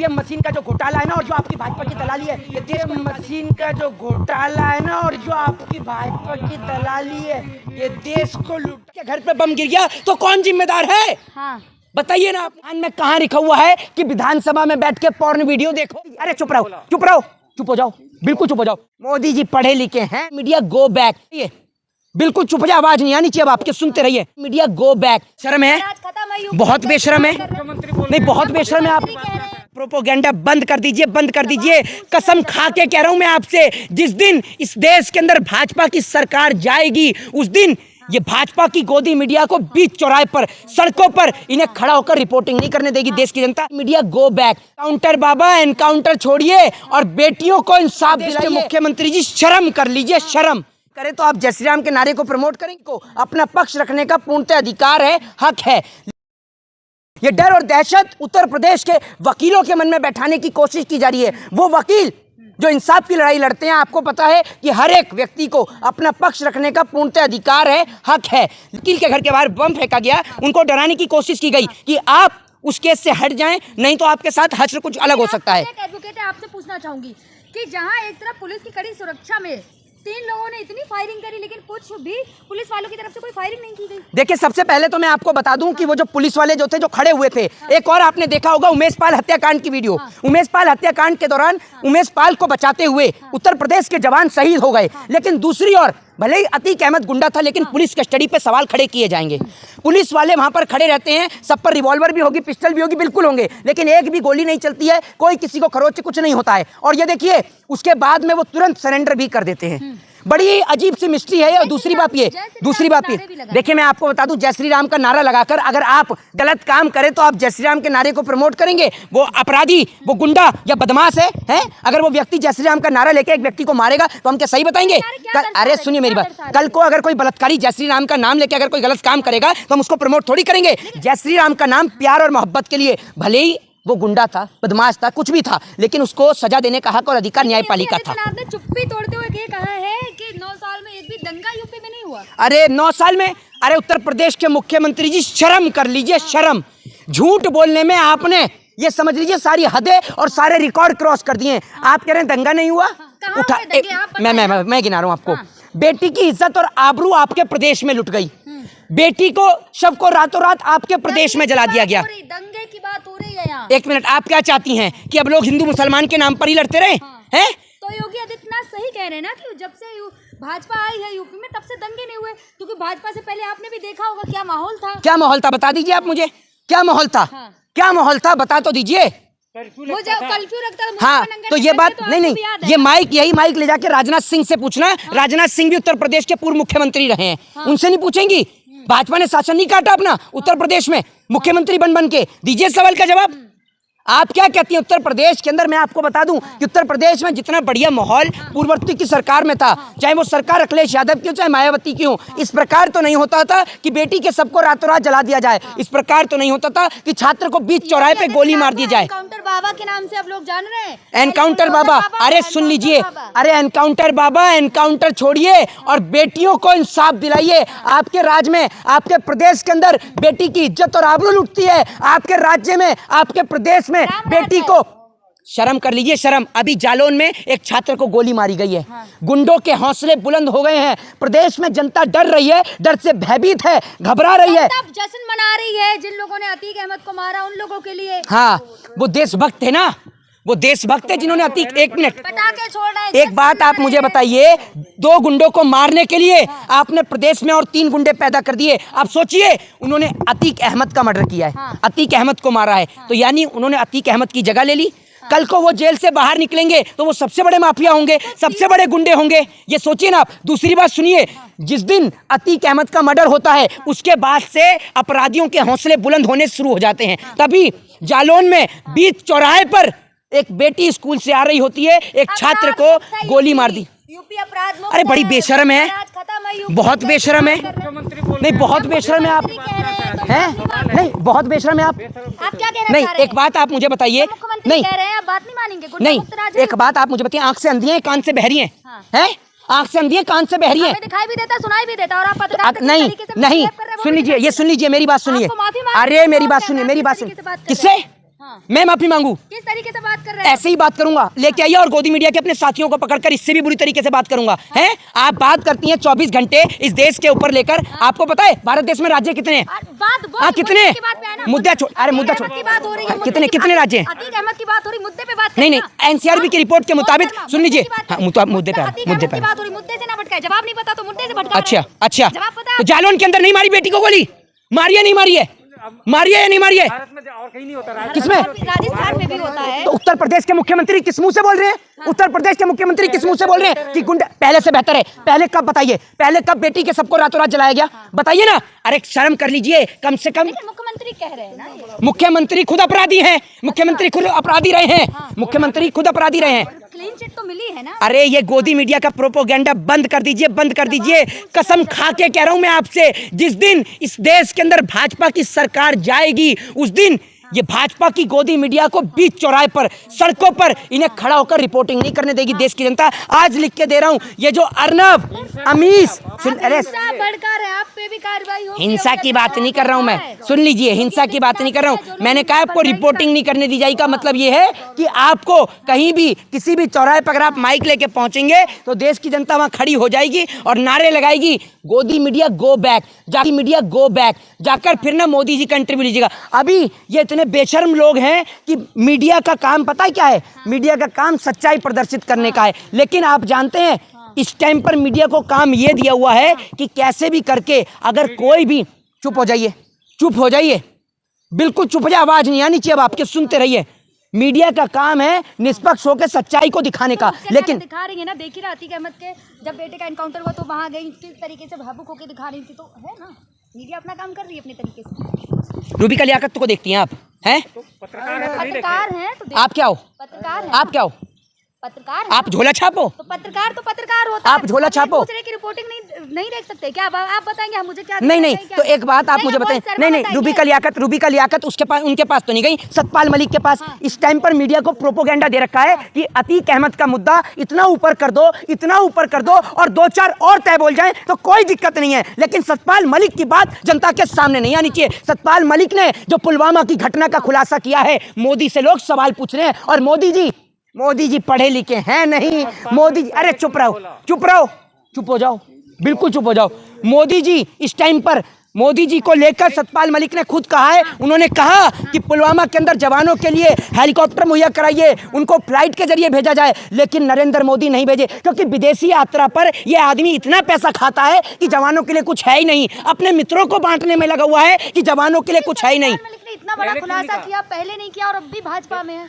EVM machine का जो घोटाला है ना और जो आपकी भाजपा की दलाली है, ये देश मशीन का जो घोटाला है ना और जो आपकी भाजपा की दलाली है, ये देश को लूट के घर पे बम गिर गया तो कौन जिम्मेदार है? हाँ। बताइए ना आप। में कहाँ लिखा हुआ है कि विधानसभा में बैठ के पॉर्न वीडियो देखो? अरे चुप रहो, चुप रहो, चुप हो जाओ, बिल्कुल चुप हो जाओ। मोदी जी पढ़े लिखे हैं, मीडिया गो बैक। ये बिल्कुल चुप हो जाओ, आवाज नहीं आनी चाहिए अब आपके, सुनते रहिए। Media go back. शर्म है? बहुत बेशरम है। नहीं, बहुत बेशरम है आप। प्रोपोगेंडा बंद कर दीजिए, बंद कर दीजिए। कसम खा के कह रहा हूं मैं आपसे, जिस दिन इस देश के अंदर भाजपा की सरकार जाएगी उस दिन ये भाजपा की गोदी मीडिया को बीच चौराहे पर, सड़कों पर इन्हें खड़ा होकर रिपोर्टिंग नहीं करने देगी देश की जनता। Media go back. काउंटर बाबा, एनकाउंटर छोड़िए और बेटियों को इंसाफ दिलाइए। मुख्यमंत्री जी शर्म कर लीजिए, शर्म करे तो आप जय श्री राम के नारे को प्रमोट करेंगे। को अपना पक्ष रखने का पूर्णतः अधिकार है, हक है। ये डर और दहशत उत्तर प्रदेश के वकीलों के मन में बैठाने की कोशिश की जा रही है। वो वकील जो इंसाफ की लड़ाई लड़ते हैं, आपको पता है कि हर एक व्यक्ति को अपना पक्ष रखने का पूर्णतः अधिकार है, हक है। वकील के घर के बाहर बम फेंका गया, उनको डराने की कोशिश की गई कि आप उस केस से हट जाएं, नहीं तो आपके साथ हश्र कुछ अलग हो सकता है। एडवोकेट है, आपसे पूछना चाहूंगी कि जहां एक तरफ पुलिस की कड़ी सुरक्षा में 3 लोगों ने इतनी फायरिंग करी, लेकिन कुछ भी पुलिस वालों की तरफ से कोई फायरिंग नहीं की गई। देखिए, सबसे पहले तो मैं आपको बता दूं कि वो जो पुलिस वाले जो थे, जो खड़े हुए थे, एक और आपने देखा होगा उमेश पाल हत्याकांड की वीडियो। उमेश पाल हत्याकांड के दौरान उमेश पाल को बचाते हुए उत्तर प्रदेश के जवान शहीद हो गए, लेकिन दूसरी ओर भले ही अतीक अहमद गुंडा था, लेकिन पुलिस कस्टडी पे सवाल खड़े किए जाएंगे। पुलिस वाले वहां पर खड़े रहते हैं, सब पर रिवॉल्वर भी होगी, पिस्टल भी होगी, बिल्कुल होंगे, लेकिन एक भी गोली नहीं चलती है, कोई किसी को खरोच से कुछ नहीं होता है। और ये देखिए, उसके बाद में वो तुरंत सरेंडर भी कर देते हैं। बड़ी अजीब सी मिस्ट्री है। और दूसरी बात ये, देखिए मैं आपको बता दूं, जय श्री राम का नारा लगाकर अगर आप गलत काम करें तो आप जय श्री राम के नारे को प्रमोट करेंगे? वो अपराधी, वो गुंडा या बदमाश है? अगर वो व्यक्ति जय श्री राम का नारा लेके एक व्यक्ति को मारेगा तो हम क्या सही बताएंगे? अरे सुनिए मेरी बात, कल को अगर कोई बलात्कारी जय श्री राम का नाम लेके अगर कोई गलत काम करेगा तो हम उसको प्रमोट थोड़ी करेंगे। जय श्री राम का नाम प्यार और मोहब्बत के लिए, भले ही वो गुंडा था, बदमाश था, कुछ भी था, लेकिन उसको सजा देने का हक और अधिकार न्यायपालिका था। आपने चुप्पी तोड़ते हुए ये कहा है कि 9 साल में एक भी दंगा यूपी में नहीं हुआ। अरे 9 साल में, अरे उत्तर प्रदेश के मुख्यमंत्री जी शर्म कर लीजिए, शर्म। झूठ बोलने में आपने ये समझ लीजिए सारी हदें और सारे रिकॉर्ड क्रॉस कर दिए। आप कह रहे हैं दंगा नहीं हुआ? उठा, मैं गिना रहा हूं आपको। बेटी की इज्जत और आबरू आपके प्रदेश में लुट गई। बेटी को, शव को रातों रात आपके प्रदेश में जला दिया गया। दंगे की बात हो रही है यहाँ। एक मिनट, आप क्या चाहती हैं कि अब लोग हिंदू मुसलमान के नाम पर ही लड़ते रहे? हैं? तो योगी आदित्यनाथ सही कह रहे हैं ना कि जब से भाजपा आई है यूपी में तब से दंगे नहीं हुए, क्योंकि भाजपा से पहले आपने भी देखा होगा क्या माहौल था। क्या माहौल था बता दीजिए आप मुझे, क्या माहौल था? क्या माहौल था बता तो दीजिए। कर्फ्यू रखता था। हाँ, तो ये बात नहीं, ये माइक, यही माइक ले जाके राजनाथ सिंह से पूछना। राजनाथ सिंह भी उत्तर प्रदेश के पूर्व मुख्यमंत्री रहे हैं, उनसे नहीं पूछेंगी? भाजपा ने शासन नहीं काटा अपना उत्तर प्रदेश में मुख्यमंत्री बन के? दीजिए सवाल का जवाब। आप क्या कहती हैं उत्तर प्रदेश के अंदर? मैं आपको बता दूं कि उत्तर प्रदेश में जितना बढ़िया माहौल पूर्ववर्ती की सरकार में था, चाहे वो सरकार अखिलेश यादव की हो चाहे मायावती की हो, इस प्रकार तो नहीं होता था कि बेटी के सबको रातों रात जला दिया जाए। इस प्रकार तो नहीं होता था कि छात्र को बीच चौराहे पे गोली मार दी जाए। एनकाउंटर बाबा के नाम से अब लोग जान रहे हैं। एनकाउंटर बाबा, अरे सुन लीजिए, अरे एनकाउंटर बाबा, एनकाउंटर छोड़िए और बेटियों को इंसाफ दिलाइए। आपके राज्य में, आपके प्रदेश के अंदर बेटी की इज्जत और आबरू लुटती है। आपके राज्य में, आपके प्रदेश में बेटी को, शर्म कर लीजिए, शर्म। अभी जालौन में एक छात्र को गोली मारी गई है। गुंडों के हौसले बुलंद हो गए हैं। प्रदेश में जनता डर रही है, डर से भयभीत है, घबरा रही है। जश्न मना रही है जिन लोगों ने अतीक अहमद को मारा, उन लोगों के लिए। हाँ, वो देशभक्त है ना, वो देशभक्त है जिन्होंने अतीक, एक मिनट, पटाखे छोड़ रहे हैं। एक बात आप मुझे बताइए, 2 गुंडों को मारने के लिए आपने प्रदेश में और 3 गुंडे पैदा कर दिए। आप सोचिए, उन्होंने अतीक अहमद का मर्डर किया है, अतीक अहमद को मारा है, तो यानी उन्होंने अतीक अहमद की जगह ले ली। कल को वो जेल से बाहर निकलेंगे तो वो सबसे बड़े माफिया होंगे, सबसे बड़े गुंडे होंगे। ये सोचिए ना आप। दूसरी बात सुनिए, जिस दिन अतीक अहमद का मर्डर होता है उसके बाद से अपराधियों के हौसले बुलंद होने शुरू हो जाते हैं। तभी जालौन में बीच चौराहे पर एक बेटी स्कूल से आ रही होती है, एक छात्र को गोली मार दी। यूपी अपराध मुक्त। अरे बड़ी बेशरम है, बहुत बेशरम है। नहीं, बहुत बेशरम है आप, हैं? नहीं, बहुत बेशरम है आप। क्या कह रहे हैं? नहीं, एक बात आप मुझे बताइए। नहीं, कह रहे हैं, आप बात नहीं मानेंगे। नहीं, एक बात आप मुझे बताइए, आंख से अंधी है, कान से बहरी है? हैं? आंख से अंधी है, कान से बहरी है? दिखाई भी देता, सुनाई भी देता, और आप पत्रकार नहीं, नहीं, सुन लीजिए, ये सुन लीजिए, मेरी बात सुनिए। अरे मेरी बात सुनिए, मेरी बात सुनिए। किससे? हाँ। मैं माफी मांगू? किस तरीके से बात कर रहे हैं? ऐसे ही बात करूंगा, लेके आइए और गोदी मीडिया के अपने साथियों को पकड़कर इससे भी बुरी तरीके से बात करूंगा। हैं आप बात करती हैं 24 घंटे इस देश के ऊपर लेकर। आपको पता है भारत देश में राज्य कितने हैं? कितने मुद्दा छोड़, अरे मुद्दा छोड़, कितने कितने राज्य हैं? अतीक अहमद की बात हो रही, मुद्दे पे बात नहीं नहीं, एनसीआरबी की रिपोर्ट के मुताबिक सुन लीजिए। मुद्दे पे मुद्दे पे बात हो रही, मुद्दे से ना भटकाए। जवाब नहीं पता तो मुद्दे से भटका। अच्छा अच्छा, जवाब पता? तो जालौन के अंदर नहीं मारी बेटी को गोली? मारिए नहीं मारिए? मारिए या नहीं मारिए? और कहीं नहीं होता। किसमें? राजस्थान में भी होता है। तो उत्तर प्रदेश के मुख्यमंत्री किस मुंह से बोल रहे हैं? उत्तर प्रदेश के मुख्यमंत्री किस मुंह से बोल रहे हैं कि गुंडा? पहले से बेहतर है। पहले कब बताइए, पहले कब बेटी के सबको रातों रात जलाया गया? बताइए ना। अरे शर्म कर लीजिए कम से कम। मुख्यमंत्री कह रहे हैं ना ये। मुख्यमंत्री खुद अपराधी हैं, मुख्यमंत्री खुद अपराधी रहे हैं, मुख्यमंत्री खुद अपराधी रहे हैं। क्लीन चिट तो मिली है ना। अरे ये गोदी मीडिया का प्रोपोगेंडा बंद कर दीजिए, बंद कर दीजिए। कसम खा के कह रहा हूं मैं आपसे, जिस दिन इस देश के अंदर भाजपा की सरकार जाएगी उस दिन ये भाजपा की गोदी मीडिया को बीच चौराहे पर, सड़कों पर इन्हें खड़ा होकर रिपोर्टिंग नहीं करने देगी देश की जनता। आज लिख के दे रहा हूं, ये जो अर्नब अमीश अरे भड़का रहे हैं, आप पे भी कार्रवाई होगी। हिंसा की बात नहीं कर रहा हूं मैं, सुन लीजिए, हिंसा की बात नहीं कर रहा हूं। मैंने कहा आपको रिपोर्टिंग नहीं करने दी जाएगी का मतलब ये है कि आपको कहीं भी किसी भी चौराहे पर अगर आप माइक लेके पहुंचेंगे तो देश की जनता वहां खड़ी हो जाएगी और नारे लगाएगी, गोदी मीडिया गो बैक, जाती मीडिया गो बैक, जाकर फिर ना मोदी जी का इंटरव्यू लीजिएगा। अभी ये इतने बेशर्म लोग हैं कि मीडिया का काम पता है क्या है? मीडिया का काम सच्चाई प्रदर्शित करने का है, लेकिन आप जानते हैं इस टाइम पर मीडिया को काम ये दिया हुआ है कि कैसे भी करके अगर कोई भी, चुप हो जाइए, चुप हो जाइए, बिल्कुल चुप हो जाए, आवाज नहीं आनी चाहिए अब आपके, सुनते रहिए। मीडिया का काम है निष्पक्ष होकर सच्चाई को दिखाने का, लेकिन दिखा रही है ना। देखिए अतीक अहमद के जब बेटे का एनकाउंटर हुआ तो वहां गई, किस तरीके से भावुक होकर दिखा रही थी, तो है ना मीडिया अपना काम कर रही है अपने तरीके से। रूबिका लियाकत को देखती हैं आप? हैं पत्रकार हैं तो आप क्या हो? पत्रकार हैं आप क्या हो? पत्रकार आप झोला छापो? तो पत्रकार होता है। आप झोला छापो? दूसरे की रिपोर्टिंग नहीं देख सकते क्या? आप बताएंगे हम मुझे क्या? नहीं तो एक बात आप मुझे बताएं। नहीं रूबिका लियाकत उसके पास, उनके पास तो नहीं गई, सतपाल मलिक के पास। इस टाइम पर मीडिया को प्रोपोगेंडा दे रखा है कि अतीक अहमद का मुद्दा इतना ऊपर कर दो, इतना ऊपर कर दो और 2-4 और तय बोल जाएं तो कोई दिक्कत नहीं है, लेकिन सतपाल मलिक की बात जनता के सामने नहीं आनी चाहिए। सतपाल मलिक ने जो पुलवामा की घटना का खुलासा किया है, मोदी से लोग सवाल पूछ रहे हैं और मोदी जी पढ़े लिखे हैं नहीं। मोदी जी, अरे चुप रहो, चुप रहो, चुप हो जाओ, बिल्कुल चुप हो जाओ। मोदी जी इस टाइम पर, मोदी जी को लेकर सतपाल मलिक ने खुद कहा है, उन्होंने कहा कि पुलवामा के अंदर जवानों के लिए हेलीकॉप्टर मुहैया कराइए, उनको फ्लाइट के जरिए भेजा जाए, लेकिन नरेंद्र मोदी नहीं भेजे, क्योंकि विदेशी यात्रा पर यह आदमी इतना पैसा खाता है कि जवानों के लिए कुछ है ही नहीं, अपने मित्रों को बांटने में लगा हुआ है कि जवानों के लिए कुछ है ही नहीं। मलिक ने इतना बड़ा खुलासा किया, पहले नहीं किया और अब भी भाजपा में है।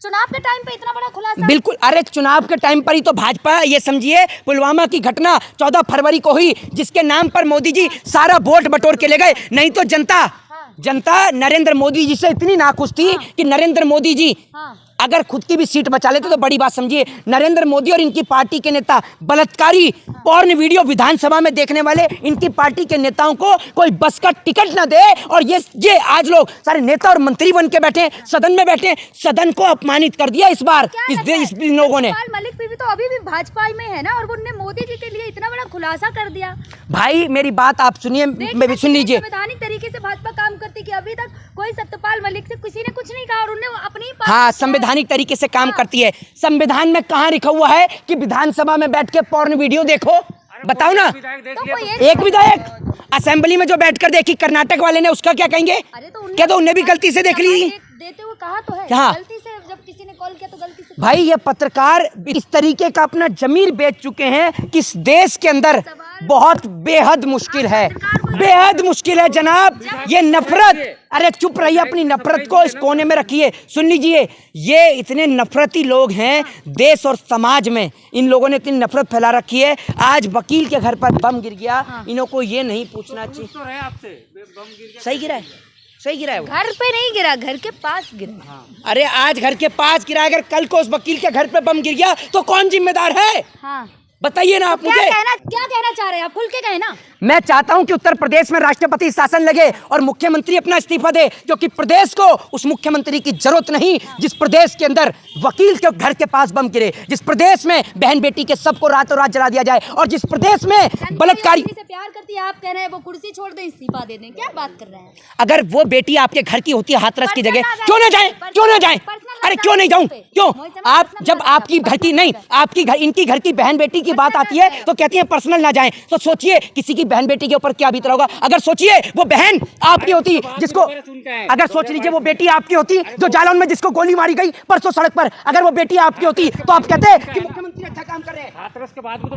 चुनाव के टाइम पे इतना बड़ा खुलासा? बिल्कुल, अरे चुनाव के टाइम पर ही तो भाजपा, ये समझिए पुलवामा की घटना 14 फरवरी को हुई, जिसके नाम पर मोदी जी सारा वोट बटोर के ले गए। नहीं तो जनता नरेंद्र मोदी जी से इतनी नाखुश थी कि नरेंद्र मोदी जी अगर खुद की भी सीट बचा लेते तो बड़ी बात समझिए। नरेंद्र मोदी और इनकी पार्टी के नेता बलात्कारी पॉर्न वीडियो विधानसभा में देखने वाले इनकी पार्टी के नेताओं को कोई बस का टिकट न दे, और ये आज लोग सारे नेता और मंत्री बन के बैठे, सदन में बैठे, सदन को अपमानित कर दिया इस बार इस लोगों ने। मलिक भी तो अभी भी भाजपा में है ना, और उन्होंने मोदी जी के लिए इतना बड़ा खुलासा कर दिया। भाई मेरी बात आप सुनिए, सुन लीजिए। संवैधानिक तरीके से भाजपा काम करती कि अभी तक कोई सत्यपाल मलिक से किसी ने कुछ नहीं कहा, और उन्होंने अपनी संवैधानिक तरीके से काम करती है। संविधान में कहाँ लिखा हुआ है कि विधानसभा में बैठ के पॉर्न वीडियो देखो? बताओ ना। एक विधायक असेंबली में जो बैठकर देखी कर्नाटक वाले ने, उसका क्या कहेंगे? क्या तो उन्हें भी गलती से देख ली? देते हुए कहा तो है गलती से, जब किसी ने कॉल किया तो गलती से। भाई ये पत्रकार इस तरीके का अपना जमीर बेच चुके हैं कि इस देश के अंदर बहुत बेहद मुश्किल है, बेहद मुश्किल है जनाब। ये नफरत, अरे चुप रहिए, अपनी नफरत को इस कोने में रखिए। सुन लीजिए, ये इतने नफरती लोग हैं देश और समाज में, इन लोगों ने इतनी नफरत फैला रखी है। आज वकील के घर पर बम गिर गया, इन्हों को ये नहीं पूछना चाहिए। सही गिरा है, सही गिरा है वो। घर पे नहीं गिरा, घर के पास गिरा। अरे आज घर के पास गिरा, अगर कल को उस वकील के घर पे बम गिर गया तो कौन जिम्मेदार है? बताइए ना आप क्या मुझे। कहना चाह रहे हैं आप? खुल के कहें ना। मैं चाहता हूं कि उत्तर प्रदेश में राष्ट्रपति शासन लगे और मुख्यमंत्री अपना इस्तीफा दे, क्योंकि प्रदेश को उस मुख्यमंत्री की जरूरत नहीं जिस प्रदेश के अंदर वकील के घर के पास बम गिरे, जिस प्रदेश में बहन बेटी के सबको रातों रात जला दिया जाए, और जिस प्रदेश में बलात्कारी से प्यार करती है, आप कह रहे हैं वो कुर्सी छोड़ दें, इस्तीफा दे दें, क्या बात कर रहे हैं? अगर वो बेटी आपके घर की होती है हाथरस की जगह, क्यों ना जाए? क्यों ना जाए? अरे क्यों नहीं जाऊं? क्यों? आप जब आपकी घर की नहीं, आपकी घर, इनकी घर की बहन बेटी की बात आती है तो कहती है पर्सनल ना जाएं। तो सोचिए किसी की बहन बेटी के ऊपर क्या बीत रहा होगा। अगर सोचिए वो बहन आपकी होती जिसको, अगर सोच लीजिए वो बेटी आपकी होती जो जालौन में जिसको गोली मारी गई परसों सड़क पर, अगर वो बेटी आपकी होती तो आप कहते कि मुख्यमंत्री अच्छा काम कर रहे हैं। हाथरस के बाद भी तो